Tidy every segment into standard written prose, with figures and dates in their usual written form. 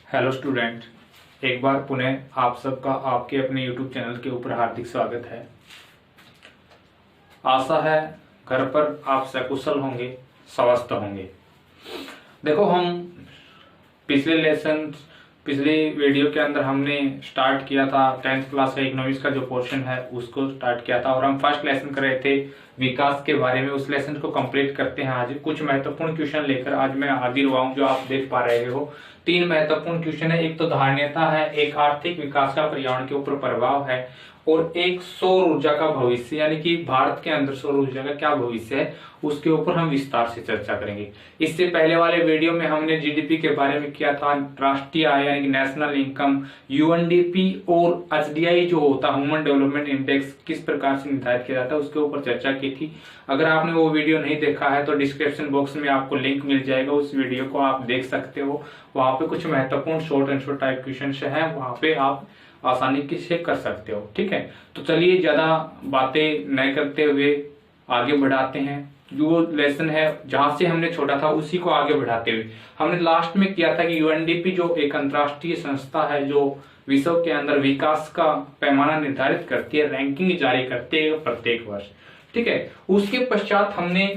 Hello student, एक बार पुनः आप सबका आपके अपने YouTube चैनल के ऊपर हार्दिक स्वागत है। आशा है घर पर आप सकुशल होंगे, स्वस्थ होंगे। देखो, हम पिछले वीडियो के अंदर हमने स्टार्ट किया था 10th क्लास का इकोनॉमिक्स का जो पोर्शन है उसको स्टार्ट किया था और हम फर्स्ट लेसन कर रहे थे विकास के बारे में। उस लेसन को कंप्लीट करते हैं आज। कुछ महत्वपूर्ण क्वेश्चन लेकर आज मैं हाजिर हुआ हूं, जो आप देख पा रहे हो। 3 महत्वपूर्ण क्वेश्चन है। एक तो धारणीयता है, एक आर्थिक विकास का पर्यावरण के ऊपर प्रभाव है और एक सौर ऊर्जा का भविष्य, यानी कि भारत के अंदर सौर ऊर्जा का क्या भविष्य है उसके ऊपर हम विस्तार से चर्चा करेंगे। इससे पहले वाले वीडियो में हमने जीडीपी के बारे में किया था, राष्ट्रीय आय यानी कि नेशनल इनकम, यूएनडीपी और एचडीआई जो होता है ह्यूमन डेवलपमेंट इंडेक्स किस प्रकार से निर्धारित किया जाता है उसके ऊपर चर्चा की थी। अगर आपने वो वीडियो नहीं देखा है तो डिस्क्रिप्शन बॉक्स में आपको लिंक मिल जाएगा, उस वीडियो को आप देख सकते हो। वहां पे कुछ महत्वपूर्ण शॉर्ट आंसर टाइप क्वेश्चन है, वहां पे आप आसानी से कर सकते हो। ठीक है, तो चलिए ज्यादा बातें न करते हुए आगे बढ़ाते हैं। जो लेसन है जहां से हमने छोड़ा था उसी को आगे बढ़ाते हुए हमने लास्ट में किया था कि यूएनडीपी जो एक अंतर्राष्ट्रीय संस्था है जो विश्व के अंदर विकास का पैमाना निर्धारित करती है, रैंकिंग जारी करती है प्रत्येक वर्ष। ठीक है, उसके पश्चात हमने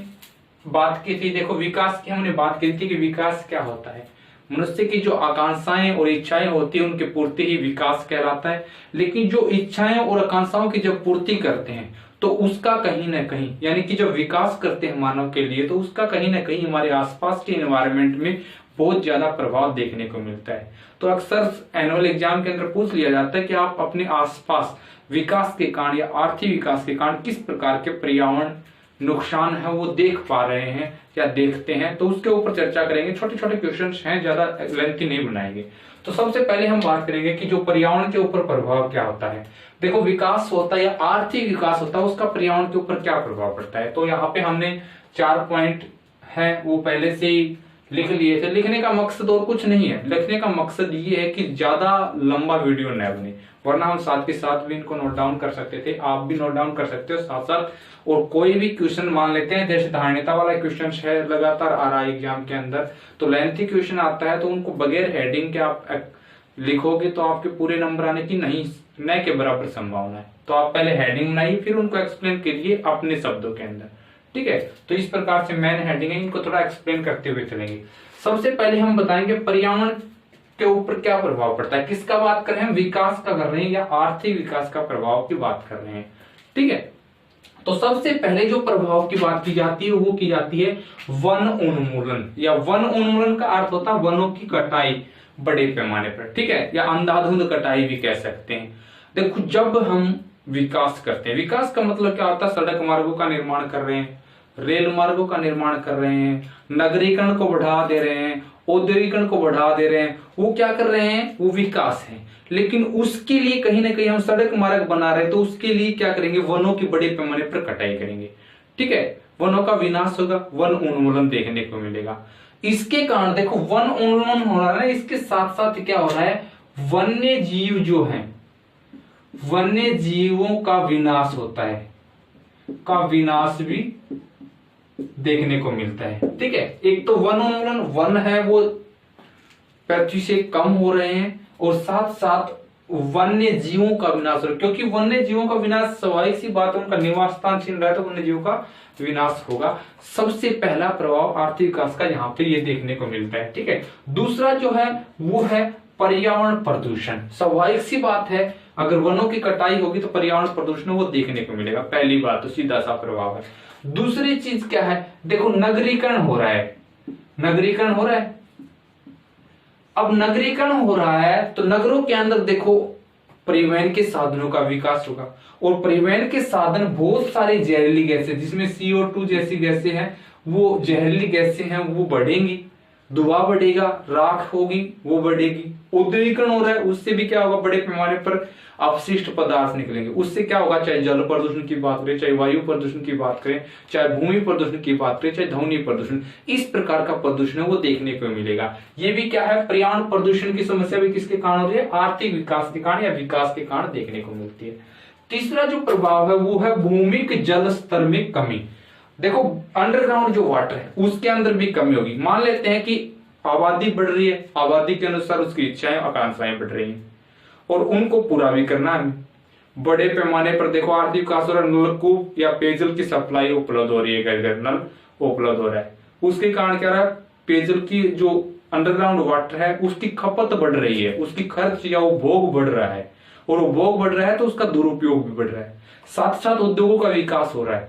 बात की थी, देखो विकास की हमने बात की थी कि विकास क्या होता है। मनुष्य की जो आकांक्षाएं और इच्छाएं होती है उनकी पूर्ति ही विकास कहलाता है। लेकिन जो इच्छाएं और आकांक्षाओं की जब पूर्ति करते हैं तो उसका कहीं ना कहीं, यानी कि जब विकास करते हैं मानव के लिए, तो उसका कहीं ना कहीं हमारे आसपास के एनवायरनमेंट में बहुत ज्यादा प्रभाव देखने को मिलता है। तो अक्सर एनुअल एग्जाम के अंदर पूछ लिया जाता है कि आप अपने आसपास विकास के कारण या आर्थिक विकास के कारण किस प्रकार के पर्यावरण नुकसान है वो देख पा रहे हैं या देखते हैं, तो उसके ऊपर चर्चा करेंगे। छोटे छोटे क्वेश्चन हैं, ज्यादा लेंथी नहीं बनाएंगे। तो सबसे पहले हम बात करेंगे कि जो पर्यावरण के ऊपर प्रभाव क्या होता है। देखो, विकास होता है या आर्थिक विकास होता है, उसका पर्यावरण के ऊपर क्या प्रभाव पड़ता है। तो यहाँ पे हमने 4 पॉइंट है वो पहले से ही लिख लिए थे। लिखने का मकसद और कुछ नहीं है, लिखने का मकसद ये है कि ज्यादा लंबा वीडियो न बने, वरना हम साथ के साथ भी इनको नोट डाउन कर सकते थे। आप भी नोट डाउन कर सकते हो साथ साथ। और कोई भी क्वेश्चन मान लेते हैं, जैसे धारणीयता वाला क्वेश्चन है लगातार आ रहा है एग्जाम के अंदर, तो लेंथी क्वेश्चन आता है तो उनको बगैर हेडिंग के आप लिखोगे तो आपके पूरे नंबर आने की नहीं न के बराबर संभावना है। तो आप पहले हेडिंग बनाइए, फिर उनको एक्सप्लेन कीजिए अपने शब्दों के अंदर। ठीक है, तो इस प्रकार से मेन हेडिंग है, इनको थोड़ा एक्सप्लेन करते हुए चलेंगे। सबसे पहले हम बताएंगे पर्यावरण के ऊपर क्या प्रभाव पड़ता है। किसका बात कर रहे हैं, विकास का कर रहे हैं या आर्थिक विकास का प्रभाव की बात कर रहे हैं। ठीक है, तो सबसे पहले जो प्रभाव की बात की जाती है वो की जाती है वन उन्मूलन, या वन उन्मूलन का अर्थ होता है वनों की कटाई बड़े पैमाने पर। ठीक है, या अंधाधुंध कटाई भी कह सकते हैं। देखो, जब हम विकास करते हैं, विकास का मतलब क्या होता है, सड़क मार्गों का निर्माण कर रहे हैं, रेल मार्गों का निर्माण कर रहे हैं, नगरीकरण को बढ़ा दे रहे हैं, औद्योगिकरण को बढ़ा दे रहे हैं, वो क्या कर रहे हैं, वो विकास है। लेकिन उसके लिए कहीं ना कहीं हम सड़क मार्ग बना रहे हैं, तो उसके लिए क्या करेंगे, वनों की बड़े पैमाने पर कटाई करेंगे। ठीक है, वनों का विनाश होगा, वन उन्मूलन देखने को मिलेगा। इसके कारण देखो वन उन्मूलन हो रहा है, इसके साथ साथ क्या हो रहा है, वन्य जीव जो है, वन्य जीवों का विनाश होता है, का विनाश भी देखने को मिलता है। ठीक है, एक तो वन उन्मूलन, वन है वो पृथ्वी से कम हो रहे हैं और साथ साथ वन्य जीवों का विनाश हो रहा है, क्योंकि वन्य जीवों का विनाश स्वाभाविक सी बात है, उनका निवास स्थान छीन रहा है, तो वन्य जीवों का विनाश होगा। सबसे पहला प्रभाव आर्थिक विकास का यहाँ पे ये देखने को मिलता है। ठीक है, दूसरा जो है वो है पर्यावरण प्रदूषण। स्वाभाविक सी बात है, अगर वनों की कटाई होगी तो पर्यावरण प्रदूषण वो देखने को मिलेगा। पहली बात तो सीधा सा प्रभाव है। दूसरी चीज क्या है, देखो नगरीकरण हो रहा है, नगरीकरण हो रहा है। अब नगरीकरण हो रहा है तो नगरों के अंदर देखो परिवहन के साधनों का विकास होगा, और परिवहन के साधन बहुत सारे जहरीली गैसें, जिसमें CO2 जैसी गैसें हैं, वो जहरीली गैसें हैं वो बढ़ेंगी, धुआं बढ़ेगा, राख होगी वो बढ़ेगी। औद्योगिकरण हो रहा है, उससे भी क्या होगा, बड़े पैमाने पर अपशिष्ट पदार्थ निकलेंगे। उससे क्या होगा, चाहे जल प्रदूषण की बात करें, चाहे वायु प्रदूषण की बात करें, चाहे भूमि प्रदूषण की बात करें, चाहे ध्वनि प्रदूषण, इस प्रकार का प्रदूषण वो देखने को मिलेगा। ये भी क्या है, पर्यावरण प्रदूषण की समस्या भी किसके कारण हो रही है, आर्थिक विकास के कारण या विकास के कारण देखने को मिलती है। तीसरा जो प्रभाव है वो है भूमि के जल स्तर में कमी। देखो अंडरग्राउंड जो वाटर है उसके अंदर भी कमी होगी। मान लेते हैं कि आबादी बढ़ रही है, आबादी के अनुसार उसकी इच्छाएं आकांक्षाएं बढ़ रही हैं और उनको पूरा भी करना है। बड़े पैमाने पर देखो आर्थिक विकास और नलकूप या पेयजल की सप्लाई उपलब्ध हो रही है, घर घर नल उपलब्ध हो रहा है। उसके कारण क्या रहा है, पेयजल की जो अंडरग्राउंड वाटर है उसकी खपत बढ़ रही है, उसकी खर्च या उपभोग बढ़ रहा है और उपभोग बढ़ रहा है तो उसका दुरुपयोग भी बढ़ रहा है। साथ साथ उद्योगों का विकास हो रहा है।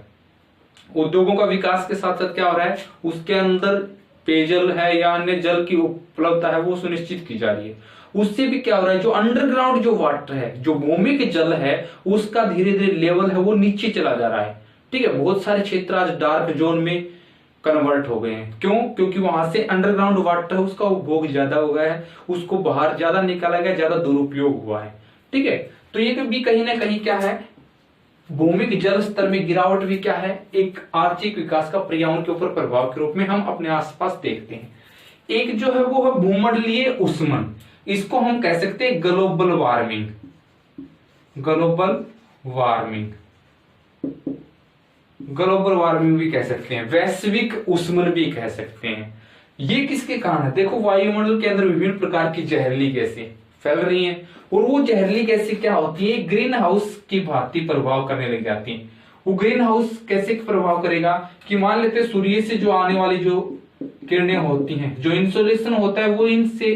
उद्योगों का विकास के साथ साथ क्या हो रहा है, उसके अंदर पेयजल है या अन्य जल की उपलब्धता है वो सुनिश्चित की जा रही है। उससे भी क्या हो रहा है, जो अंडरग्राउंड जो वाटर है, जो भूमि के जल है, उसका धीरे धीरे लेवल है वो नीचे चला जा रहा है। ठीक है, बहुत सारे क्षेत्र आज डार्क जोन में कन्वर्ट हो गए हैं। क्यों? क्योंकि वहां से अंडरग्राउंड वाटर है उसका उपभोग ज्यादा हो गया है, उसको बाहर ज्यादा निकाला गया, ज्यादा दुरुपयोग हुआ है। ठीक है, तो ये भी कहीं ना कहीं क्या है, भूमि के जल स्तर में गिरावट भी क्या है, एक आर्थिक विकास का पर्यावरण के ऊपर प्रभाव के रूप में हम अपने आसपास देखते हैं। एक जो है वो है भूमंडलीय ऊष्मन, इसको हम कह सकते हैं global warming. Global warming, global warming भी कह सकते हैं, वैश्विक ऊष्मन भी कह सकते हैं। ये किसके कारण है? देखो वायुमंडल के अंदर विभिन्न प्रकार की जहरीली गैसें फैल रही हैं और वो जहरीली गैसें क्या होती है, ग्रीन हाउस की भांति प्रभाव करने लग जाती हैं। वो ग्रीन हाउस कैसे प्रभाव करेगा कि मान लेते हैं सूर्य से जो आने वाली जो किरणें होती हैं, जो इंसोलेशन होता है वो इनसे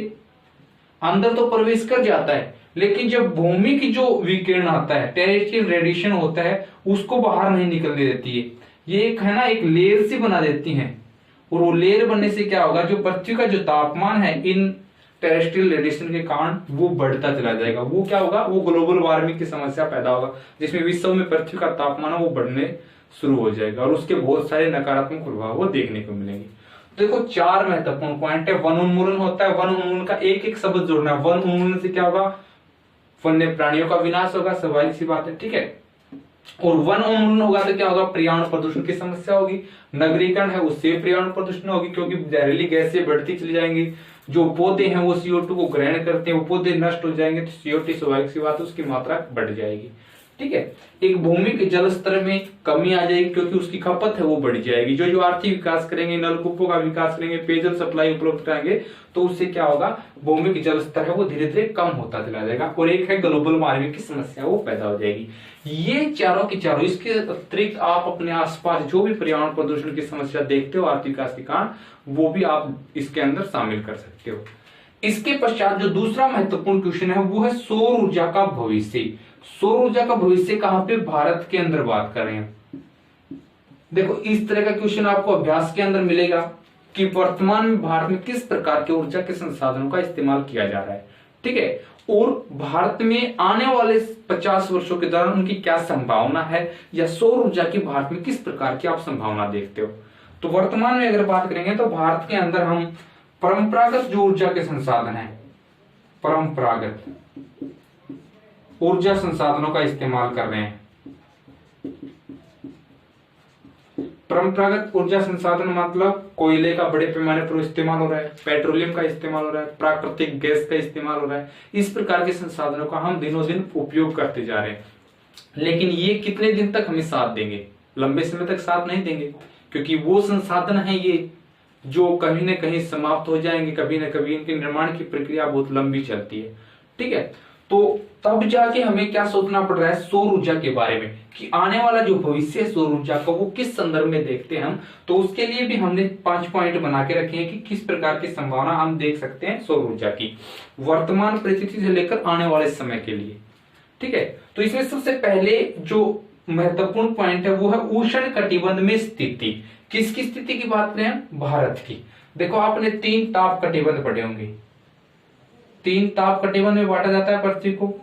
अंदर तो प्रवेश कर जाता है, लेकिन जब भूमि की जो विकिरण आता है, टेरेस्ट्रियल रेडिएशन होता है, उसको बाहर नहीं निकलने देती है। ये एक है ना, एक लेयर सी बना देती हैं और वो लेयर बनने से क्या होगा, जो पृथ्वी का जो तापमान है इन टेरेस्ट्रियल रेडिएशन के कारण वो बढ़ता चला जाएगा। वो क्या होगा, वो ग्लोबल वार्मिंग की समस्या पैदा होगा, जिसमें विश्व में पृथ्वी का तापमान है वो बढ़ने शुरू हो जाएगा और उसके बहुत सारे नकारात्मक प्रभाव वो देखने को मिलेंगे। देखो चार महत्वपूर्ण पॉइंट है। वन उन्मूलन होता है, वन उन्मूलन का एक एक शब्द जोड़ना है। वन उन्मूलन से क्या होगा, वन्य प्राणियों का विनाश होगा, स्वाभाविक सी बात है। ठीक है, और वन उन्मूलन होगा तो क्या होगा, पर्यावरण प्रदूषण की समस्या होगी। नगरीकरण है उससे पर्यावरण प्रदूषण होगी, क्योंकि जहरीली गैसें बढ़ती चली जाएंगी। जो पौधे हैं वो CO2 को ग्रहण करते हैं, वो पौधे नष्ट हो जाएंगे तो CO2 स्वाभाविक सी बात है उसकी मात्रा बढ़ जाएगी। ठीक है, एक भूमि के जल स्तर में कमी आ जाएगी क्योंकि उसकी खपत है वो बढ़ जाएगी। जो जो आर्थिक विकास करेंगे, नलकूपों का विकास करेंगे, पेयजल सप्लाई उपलब्ध कराएंगे, तो उससे क्या होगा, भूमि के जल स्तर है वो धीरे धीरे कम होता चला जाएगा और एक है ग्लोबल वार्मिंग की समस्या वो पैदा हो जाएगी। ये चारों की चारों, इसके अतिरिक्त आप अपने आसपास जो भी पर्यावरण प्रदूषण की समस्या देखते हो आर्थिक विकास के कारण, वो भी आप इसके अंदर शामिल कर सकते हो। इसके पश्चात जो दूसरा महत्वपूर्ण क्वेश्चन है वो है सौर ऊर्जा का भविष्य। सौर ऊर्जा का भविष्य कहां पे, भारत के अंदर बात कर रहे हैं। देखो इस तरह का क्वेश्चन आपको अभ्यास के अंदर मिलेगा कि वर्तमान में भारत में किस प्रकार के ऊर्जा के संसाधनों का इस्तेमाल किया जा रहा है। ठीक है, और भारत में आने वाले 50 वर्षों के दौरान उनकी क्या संभावना है, या सौर ऊर्जा की भारत में किस प्रकार की आप संभावना देखते हो। तो वर्तमान में अगर बात करेंगे तो भारत के अंदर हम परंपरागत जो ऊर्जा के संसाधन है, परंपरागत ऊर्जा संसाधनों का इस्तेमाल कर रहे हैं। परंपरागत ऊर्जा संसाधन मतलब कोयले का बड़े पैमाने पर इस्तेमाल हो रहा है, पेट्रोलियम का इस्तेमाल हो रहा है, प्राकृतिक गैस का इस्तेमाल हो रहा है। इस प्रकार के संसाधनों का हम दिनों दिन उपयोग करते जा रहे हैं, लेकिन ये कितने दिन तक हमें साथ देंगे, लंबे समय तक साथ नहीं देंगे, क्योंकि वो संसाधन है ये जो कहीं ना कहीं समाप्त हो जाएंगे, कभी ना कभी इनके निर्माण की प्रक्रिया बहुत लंबी चलती है। ठीक है, तो तब जाके हमें क्या सोचना पड़ रहा है सौर ऊर्जा के बारे में, कि आने वाला जो भविष्य है सौर ऊर्जा का वो किस संदर्भ में देखते हैं हम। तो उसके लिए भी हमने 5 पॉइंट बना के रखे हैं कि किस प्रकार की संभावना हम देख सकते हैं सौर ऊर्जा की वर्तमान परिस्थिति से लेकर आने वाले समय के लिए। ठीक है, तो इसमें सबसे पहले जो महत्वपूर्ण पॉइंट है वो है उष्ण कटिबंध में स्थिति। किसकी स्थिति की बात करें, भारत की। देखो आपने 3 ताप कटिबंध पढ़े होंगे। 3 ताप कटिबंध में बांटा जाता है पृथ्वी को।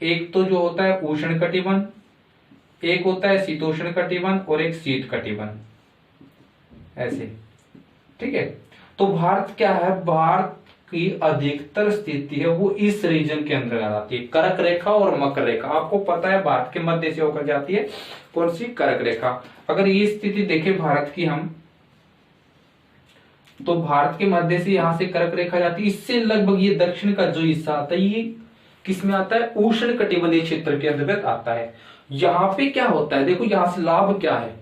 एक तो जो होता है उष्ण कटिबंध, एक होता है शीतोष्ण कटिबंध और एक शीत कटिबंध, ऐसे। ठीक है, तो भारत क्या है, भारत की अधिकतर स्थिति है वो इस रीजन के अंदर आती है, कर्क रेखा और मकर रेखा। आपको पता है भारत के मध्य से होकर जाती है कौन सी, कर्क रेखा। अगर ये स्थिति देखें भारत की हम, तो भारत के मध्य से यहां से कर्क रेखा जाती है, इससे लगभग ये दक्षिण का जो हिस्सा आता है ये किसमें आता है, उष्ण कटिबंधीय क्षेत्र के अंतर्गत आता है। यहाँ पे क्या होता है, देखो यहाँ से लाभ क्या है,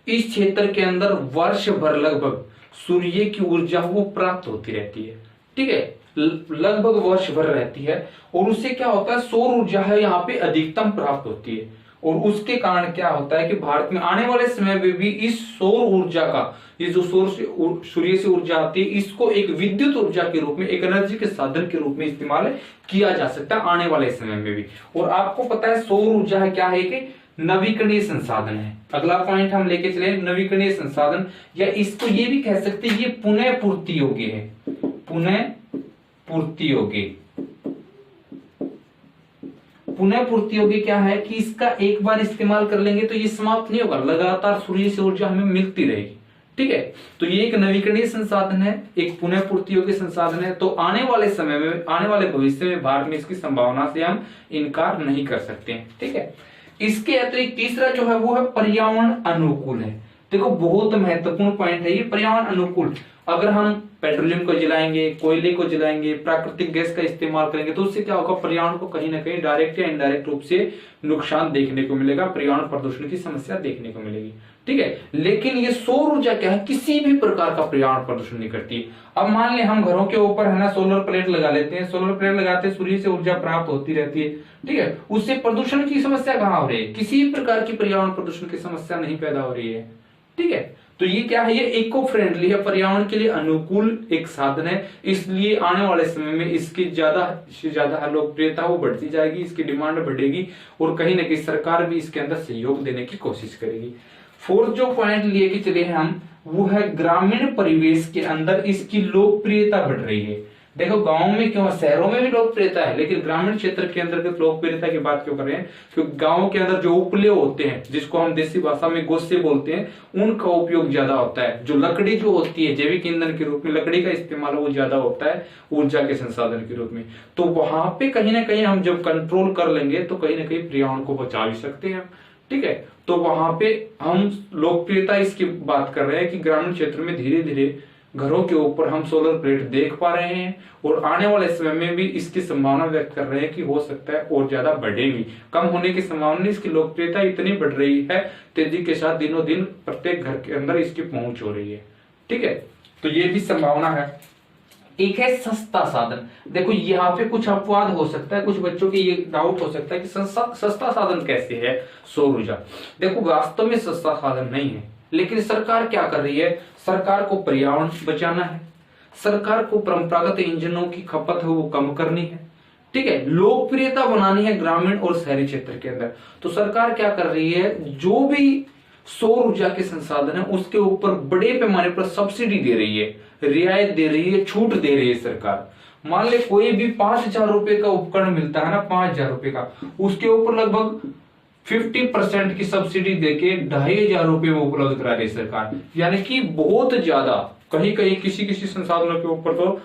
इस क्षेत्र के अंदर वर्ष भर लगभग सूर्य की ऊर्जा वो प्राप्त होती रहती है, ठीक है, लगभग वर्ष भर रहती है। और उससे क्या होता है, सौर ऊर्जा है यहाँ पे अधिकतम प्राप्त होती है। और उसके कारण क्या होता है कि भारत में आने वाले समय में भी इस सौर ऊर्जा का, ये जो सूर्य से ऊर्जा आती है, इसको एक विद्युत ऊर्जा के रूप में, एक एनर्जी के साधन के रूप में इस्तेमाल किया जा सकता है आने वाले समय में भी। और आपको पता है सौर ऊर्जा है क्या है कि नवीकरणीय संसाधन है। अगला पॉइंट हम लेके चले, नवीकरणीय संसाधन, या इसको ये भी कह सकते हैं ये पुनः पूर्ति योग्य है, पुनः पूर्ति योग्य। पुनः पूर्ति योग्य क्या है कि इसका एक बार इस्तेमाल कर लेंगे तो ये समाप्त नहीं होगा, लगातार सूर्य से ऊर्जा हमें मिलती रहेगी, ठीक है। तो ये एक नवीकरणीय संसाधन है, एक पुनः पूर्ति योग्य संसाधन है। तो आने वाले समय में, आने वाले भविष्य में भारत में इसकी संभावना से हम इनकार नहीं कर सकते हैं, ठीक है। इसके अतिरिक्त तीसरा जो है वो है पर्यावरण अनुकूल है। देखो बहुत महत्वपूर्ण पॉइंट है ये, पर्यावरण अनुकूल। अगर हम पेट्रोलियम को जलाएंगे, कोयले को जलाएंगे, प्राकृतिक गैस का इस्तेमाल करेंगे तो उससे क्या होगा, पर्यावरण को कहीं ना कहीं डायरेक्ट या इनडायरेक्ट रूप से नुकसान देखने को मिलेगा, पर्यावरण प्रदूषण की समस्या देखने को मिलेगी, ठीक है। लेकिन ये सौर ऊर्जा क्या है, किसी भी प्रकार का पर्यावरण प्रदूषण नहीं करती। अब मान लें हम घरों के ऊपर है ना सोलर प्लेट लगा लेते हैं, सोलर प्लेट लगाते हैं, सूर्य से ऊर्जा प्राप्त होती रहती है, ठीक है। उससे प्रदूषण की समस्या कहां हो रही है, किसी भी प्रकार की पर्यावरण प्रदूषण की समस्या नहीं पैदा हो रही है, ठीक है। तो ये क्या है, ये इको फ्रेंडली है, पर्यावरण के लिए अनुकूल एक साधन है। इसलिए आने वाले समय में इसकी ज्यादा से ज्यादा लोकप्रियता वो बढ़ती जाएगी, इसकी डिमांड बढ़ेगी और कहीं ना कहीं सरकार भी इसके अंदर सहयोग देने की कोशिश करेगी। फोर्थ जो पॉइंट लिए कि चले हम, वो है ग्रामीण परिवेश के अंदर इसकी लोकप्रियता बढ़ रही है। देखो गांव में क्यों, शहरों में भी लोकप्रियता है, लेकिन ग्रामीण क्षेत्र के अंतर्गत लोकप्रियता की बात क्यों कर रहे हैं, क्योंकि गांव के अंदर जो उपले होते हैं, जिसको हम देसी भाषा में गोसे बोलते हैं, उनका उपयोग ज्यादा होता है। जो लकड़ी जो होती है जैविक ईंधन के रूप में लकड़ी का इस्तेमाल वो ज्यादा होता है ऊर्जा के संसाधन के रूप में। तो वहां पे कहीं ना कहीं हम जब कंट्रोल कर लेंगे तो कहीं ना कहीं पर्यावरण को बचा भी सकते हैं, ठीक है। तो वहां पे हम लोकप्रियता इसकी बात कर रहे हैं कि ग्रामीण क्षेत्र में धीरे धीरे घरों के ऊपर हम सोलर प्लेट देख पा रहे हैं और आने वाले समय में भी इसकी संभावना व्यक्त कर रहे हैं कि हो सकता है और ज्यादा बढ़ेगी। कम होने की संभावना नहीं, इसकी लोकप्रियता इतनी बढ़ रही है तेजी के साथ, दिनों दिन प्रत्येक घर के अंदर इसकी पहुंच हो रही है, ठीक है। तो ये भी संभावना है। एक है सस्ता साधन। देखो यहाँ पे कुछ अपवाद हो सकता है, कुछ बच्चों की ये डाउट हो सकता है कि सस्ता साधन कैसे है सौर ऊर्जा। देखो वास्तव में सस्ता साधन नहीं है, लेकिन सरकार क्या कर रही है, सरकार को पर्यावरण बचाना है, सरकार को परंपरागत इंजनों की खपत है वो कम करनी है, ठीक है, लोकप्रियता बनानी है ग्रामीण और शहरी क्षेत्र के अंदर। तो सरकार क्या कर रही है, जो भी सौर ऊर्जा के संसाधन है उसके ऊपर बड़े पैमाने पर सब्सिडी दे रही है, रियायत दे रही है, छूट दे रही है सरकार। मान ले कोई भी 5,000 रुपए का उपकरण मिलता है ना, 5,000 रुपए का, उसके ऊपर लगभग 50% की सब्सिडी देके 2,500 रुपए में उपलब्ध करा रही सरकार। यानी कि बहुत ज्यादा, कहीं कहीं किसी किसी संसाधनों के ऊपर तो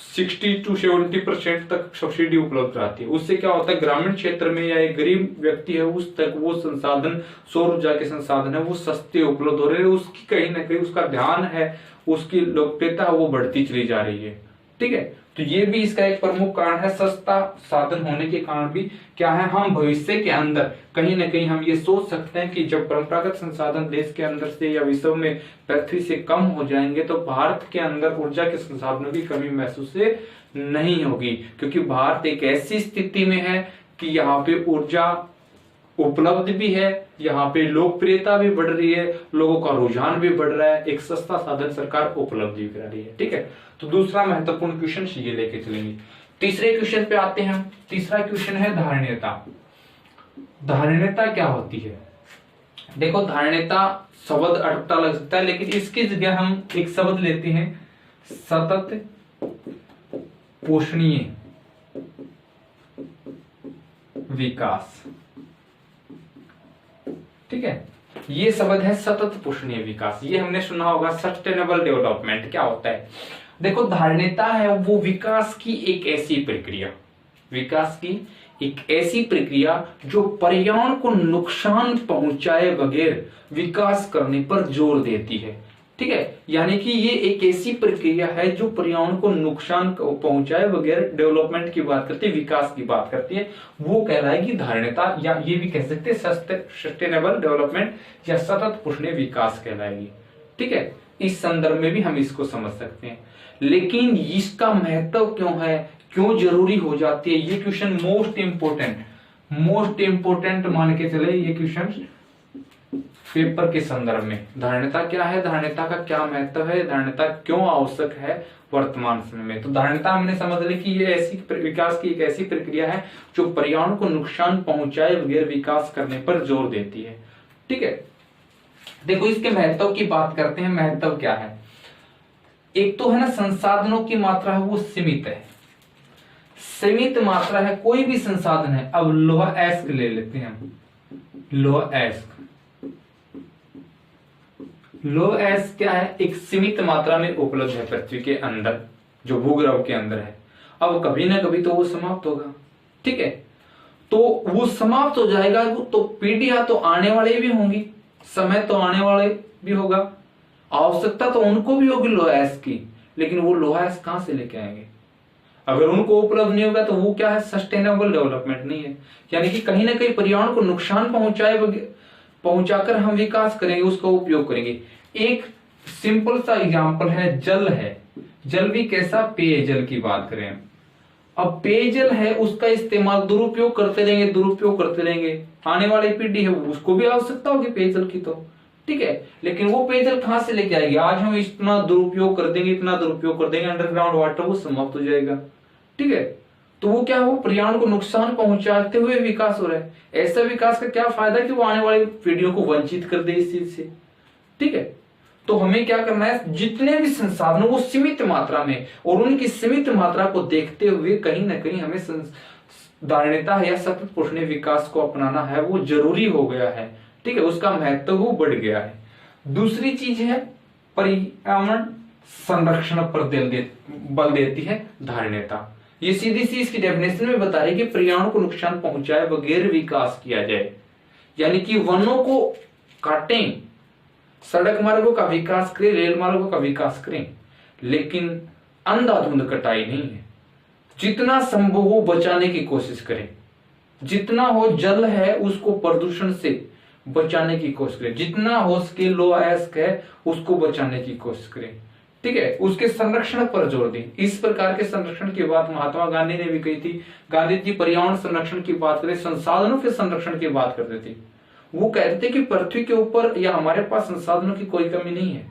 60 to 70% तक सब्सिडी उपलब्ध रहती है। उससे क्या होता है, ग्रामीण क्षेत्र में या एक गरीब व्यक्ति है उस तक वो संसाधन, सौर ऊर्जा के संसाधन है वो सस्ते उपलब्ध हो रहे हैं, उसकी कहीं ना कहीं उसका ध्यान है, उसकी लोकप्रियता वो बढ़ती चली जा रही है, ठीक है। तो ये भी इसका एक प्रमुख कारण है, सस्ता साधन होने के कारण भी क्या है, हम भविष्य के अंदर कहीं ना कहीं हम ये सोच सकते हैं कि जब परंपरागत संसाधन देश के अंदर से या विश्व में पृथ्वी से कम हो जाएंगे तो भारत के अंदर ऊर्जा के संसाधनों की कमी महसूस नहीं होगी, क्योंकि भारत एक ऐसी स्थिति में है कि यहाँ पे ऊर्जा उपलब्ध भी है, यहाँ पे लोकप्रियता भी बढ़ रही है, लोगों का रुझान भी बढ़ रहा है, एक सस्ता साधन सरकार उपलब्ध भी करा रही है, ठीक है। तो दूसरा महत्वपूर्ण क्वेश्चन ये लेके चलेंगे। तीसरे क्वेश्चन पे आते हैं हम। तीसरा क्वेश्चन है धारणीयता। धारणीयता क्या होती है? देखो धारणीयता शब्द अटपटा लग सकता है, लेकिन इसकी जगह हम एक शब्द लेते हैं सतत पोषणीय विकास, ठीक है। ये शब्द है सतत पोषणीय विकास। ये हमने सुना होगा सस्टेनेबल डेवलपमेंट क्या होता है। देखो धारणीयता है वो विकास की एक ऐसी प्रक्रिया, विकास की एक ऐसी प्रक्रिया जो पर्यावरण को नुकसान पहुंचाए बगैर विकास करने पर जोर देती है, ठीक है। यानी कि ये एक ऐसी प्रक्रिया है जो पर्यावरण को नुकसान पहुंचाए बगैर डेवलपमेंट की बात करती है, विकास की बात करती है, वो कहलाएगी धारणीयता, या ये भी कह सकते हैं सस्टेनेबल डेवलपमेंट या सतत पोषणीय विकास कहलाएगी, ठीक है। इस संदर्भ में भी हम इसको समझ सकते हैं। लेकिन इसका महत्व क्यों है, क्यों जरूरी हो जाती है, ये क्वेश्चन मोस्ट इंपोर्टेंट मान के चले ये क्वेश्चन पेपर के संदर्भ में। धारणता क्या है, धारणता का क्या महत्व है, धारणता क्यों आवश्यक है वर्तमान समय में। तो धारणता हमने समझ ली कि ये ऐसी विकास की एक ऐसी प्रक्रिया है जो पर्यावरण को नुकसान पहुंचाए बगैर विकास करने पर जोर देती है। ठीक है, देखो इसके महत्व की बात करते हैं। महत्व क्या है, एक तो है ना संसाधनों की मात्रा है वो सीमित है, सीमित मात्रा है, कोई भी संसाधन है। अब लोहा एस्क ले लेते हैं हम, लोहा एस्क क्या है, एक सीमित मात्रा में उपलब्ध है पृथ्वी के अंदर, जो भूगर्भ के अंदर है। अब कभी ना कभी तो वो समाप्त होगा। ठीक है, तो वो समाप्त हो जाएगा तो पीढ़ियां तो आने वाले भी होंगी, समय तो आने वाले भी होगा, आवश्यकता तो उनको भी होगी लोहा एस्क की, लेकिन वो लोहा एस्क कहां से लेके आएंगे। अगर उनको उपलब्ध नहीं होगा तो वो क्या है, सस्टेनेबल डेवलपमेंट नहीं है। यानी कि कहीं ना कहीं पर्यावरण को नुकसान पहुंचाकर हम विकास करेंगे, उसका उपयोग करेंगे। एक सिंपल सा एग्जांपल है, जल है। जल भी कैसा, पेयजल की बात करें। अब पेयजल है, उसका इस्तेमाल दुरुपयोग करते रहेंगे, आने वाली पीढ़ी है उसको भी आवश्यकता होगी पेयजल की तो। ठीक है, लेकिन वो पेयजल कहां से लेके आएगी। आज हम इतना दुरुपयोग कर देंगे, अंडरग्राउंड वाटर वो समाप्त हो जाएगा। ठीक है, तो वो क्या हो, पर्यावरण को नुकसान पहुंचाते हुए विकास हो रहा है। ऐसा विकास का क्या फायदा कि वो आने वाली पीढ़ियों को वंचित कर दे इस चीज से। ठीक है, तो हमें क्या करना है, जितने भी संसाधन वो सीमित मात्रा में, और उनकी सीमित मात्रा को देखते हुए कहीं ना कहीं हमें धारणता या सतत पोषणीय विकास को अपनाना है, वो जरूरी हो गया है। ठीक है, उसका महत्व वो बढ़ गया है। दूसरी चीज है पर्यावरण संरक्षण पर बल देती है धारणता। ये सीधी सी इसकी डेफिनेशन में बता रही है कि पर्यावरण को नुकसान पहुंचाए बगैर विकास किया जाए, यानी कि वनों को काटें, सड़क मार्गों का विकास करें, रेल मार्गों का विकास करें, लेकिन अंधाधुंध कटाई नहीं है। जितना संभव हो बचाने की कोशिश करें, जितना हो जल है उसको प्रदूषण से बचाने की कोशिश करें, जितना हो सके लोहा एस्क है उसको बचाने की कोशिश करें। ठीक है, उसके संरक्षण पर जोर दें। इस प्रकार के संरक्षण की बात महात्मा गांधी ने भी कही थी। गांधी जी पर्यावरण संरक्षण की बात करें, संसाधनों के संरक्षण की बात करते थे। वो कहते थे कि पृथ्वी के ऊपर या हमारे पास संसाधनों की कोई कमी नहीं है,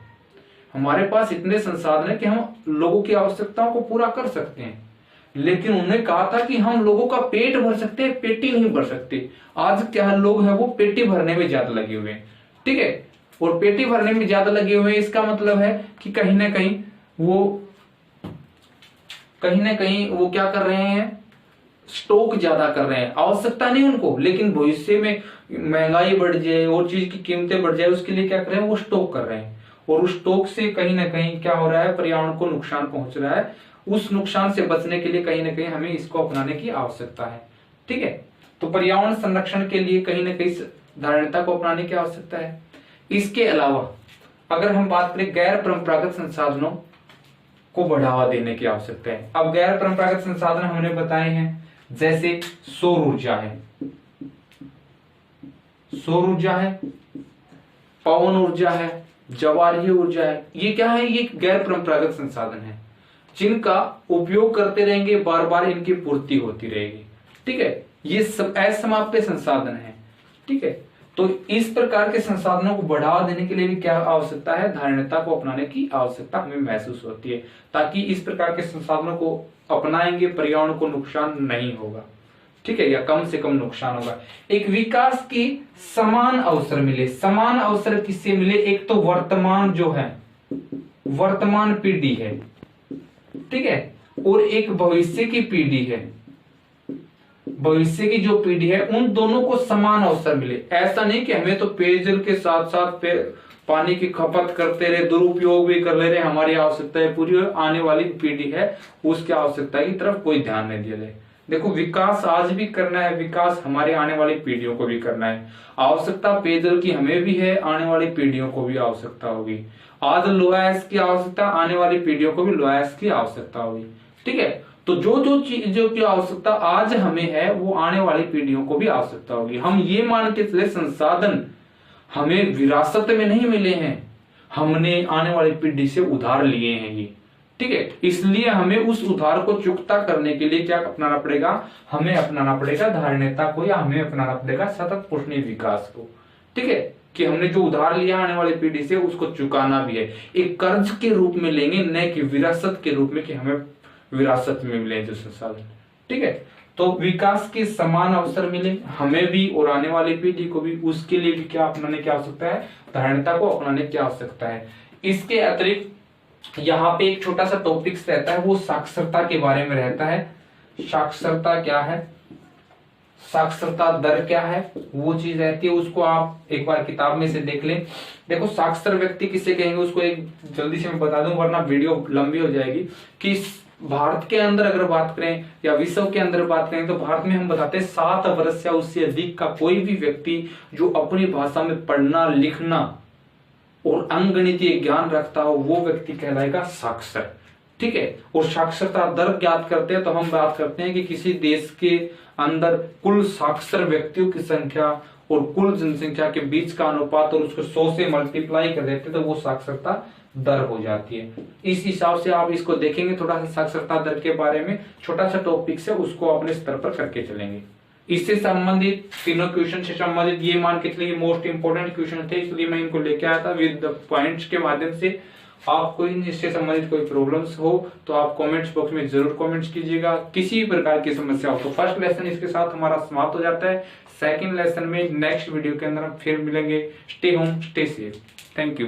हमारे पास इतने संसाधन है कि हम लोगों की आवश्यकताओं को पूरा कर सकते हैं। लेकिन उन्होंने कहा था कि हम लोगों का पेट भर सकते हैं, पेटी नहीं भर सकते। आज क्या लोग हैं, वो पेटी भरने में ज्यादा लगे हुए हैं। ठीक है, और पेटी भरने में ज्यादा लगे हुए हैं, इसका मतलब है कि कहीं ना कहीं वो क्या कर रहे हैं, स्टॉक ज्यादा कर रहे हैं। आवश्यकता नहीं उनको, लेकिन भविष्य में महंगाई बढ़ जाए और चीज की कीमतें बढ़ जाए, उसके लिए क्या कर रहे हैं, वो स्टॉक कर रहे हैं। और उस स्टॉक से कहीं ना कहीं क्या हो रहा है, पर्यावरण को नुकसान पहुंच रहा है। उस नुकसान से बचने के लिए कहीं ना कहीं हमें इसको अपनाने की आवश्यकता है। ठीक है, तो पर्यावरण संरक्षण के लिए कहीं ना कहीं धारणता को अपनाने की आवश्यकता है। इसके अलावा अगर हम बात करें, गैर परंपरागत संसाधनों को बढ़ावा देने की आवश्यकता है। अब गैर परंपरागत संसाधन हमने बताए हैं, जैसे सौर ऊर्जा है, पवन ऊर्जा है, ज्वारीय ऊर्जा है। ये क्या है, ये गैर परंपरागत संसाधन है जिनका उपयोग करते रहेंगे, बार बार इनकी पूर्ति होती रहेगी। ठीक है, ये सब असमाप्य संसाधन है। ठीक है, तो इस प्रकार के संसाधनों को बढ़ावा देने के लिए भी क्या आवश्यकता है, धारणता को अपनाने की आवश्यकता हमें महसूस होती है, ताकि इस प्रकार के संसाधनों को अपनाएंगे, पर्यावरण को नुकसान नहीं होगा। ठीक है, या कम से कम नुकसान होगा। एक विकास की समान अवसर मिले। समान अवसर किससे मिले, एक तो वर्तमान जो है, वर्तमान पीढ़ी है। ठीक है, और एक भविष्य की पीढ़ी है। भविष्य की जो पीढ़ी है, उन दोनों को समान अवसर मिले। ऐसा नहीं कि हमें तो पेयजल के साथ साथ पानी की खपत करते रहे, दुरुपयोग भी कर ले रहे, हमारी आवश्यकताएं पूरी हो, आने वाली पीढ़ी है उसकी आवश्यकता की तरफ कोई ध्यान नहीं दिया जाए। देखो, विकास आज भी करना है, विकास हमारे आने वाली पीढ़ियों को भी करना है। आवश्यकता पेयजल की हमें भी है, आने वाली पीढ़ियों को भी आवश्यकता होगी। आज लोहा एस्क की आवश्यकता, आने वाली पीढ़ियों को भी लोहा एस्क की आवश्यकता होगी। ठीक है, तो जो चीजों की आवश्यकता आज हमें है, वो आने वाली पीढ़ियों को भी आवश्यकता होगी। हम ये मान के चले, संसाधन हमें विरासत में नहीं मिले हैं, हमने आने वाली पीढ़ी से उधार लिए हैं ये, ठीक है। इसलिए हमें उस उधार को चुकता करने के लिए क्या अपनाना पड़ेगा, हमें अपनाना पड़ेगा धारणता को, या हमें अपनाना पड़ेगा सतत पोषणीय विकास को, ठीक है। कि हमने जो उधार लिया आने वाली पीढ़ी से उसको चुकाना भी है, एक कर्ज के रूप में लेंगे, न कि विरासत के रूप में कि हमें विरासत में मिले जो संसाधन, ठीक है। तो विकास के समान अवसर मिले हमें भी और आने वाली पीढ़ी को भी, उसके लिए भी क्या अपनाने की आवश्यकता है, धारणता को अपनाने की आवश्यकता है। इसके अतिरिक्त यहाँ पे एक छोटा सा टॉपिक्स रहता है, वो साक्षरता के बारे में रहता है। साक्षरता क्या है, साक्षरता दर क्या है, वो चीज रहती है, उसको आप एक बार किताब में से देख लें। देखो साक्षर व्यक्ति किसे कहेंगे, उसको एक जल्दी से मैं बता दूं वरना वीडियो लंबी हो जाएगी। कि भारत के अंदर अगर बात करें या विश्व के अंदर बात करें तो भारत में हम बताते हैं 7 वर्ष या उससे अधिक का कोई भी व्यक्ति जो अपनी भाषा में पढ़ना लिखना और अंकगणितीय ज्ञान रखता हो वो व्यक्ति कहलाएगा साक्षर, ठीक है। और साक्षरता दर ज्ञात करते हैं तो हम बात करते हैं कि किसी देश के अंदर कुल साक्षर व्यक्तियों की संख्या और कुल जनसंख्या के बीच का अनुपात और उसको 100 से मल्टीप्लाई कर देते तो वो साक्षरता दर हो जाती है। इस हिसाब से आप इसको देखेंगे, थोड़ा सा साक्षरता दर के बारे में छोटा सा टॉपिक है, उसको अपने स्तर पर करके चलेंगे। इससे संबंधित तीनों क्वेश्चन से संबंधित ये मान के चलिए मोस्ट इंपोर्टेंट क्वेश्चन थे, इसलिए मैं इनको लेके आया था विद द पॉइंट्स के माध्यम से। आपको इससे संबंधित कोई प्रॉब्लम्स हो तो आप कमेंट्स बॉक्स में जरूर कमेंट्स कीजिएगा। किसी प्रकार की समस्या हो तो फर्स्ट लेसन इसके साथ हमारा समाप्त हो जाता है। सेकंड लेसन में नेक्स्ट वीडियो के अंदर हम फिर मिलेंगे। Stay home stay safe, thank you.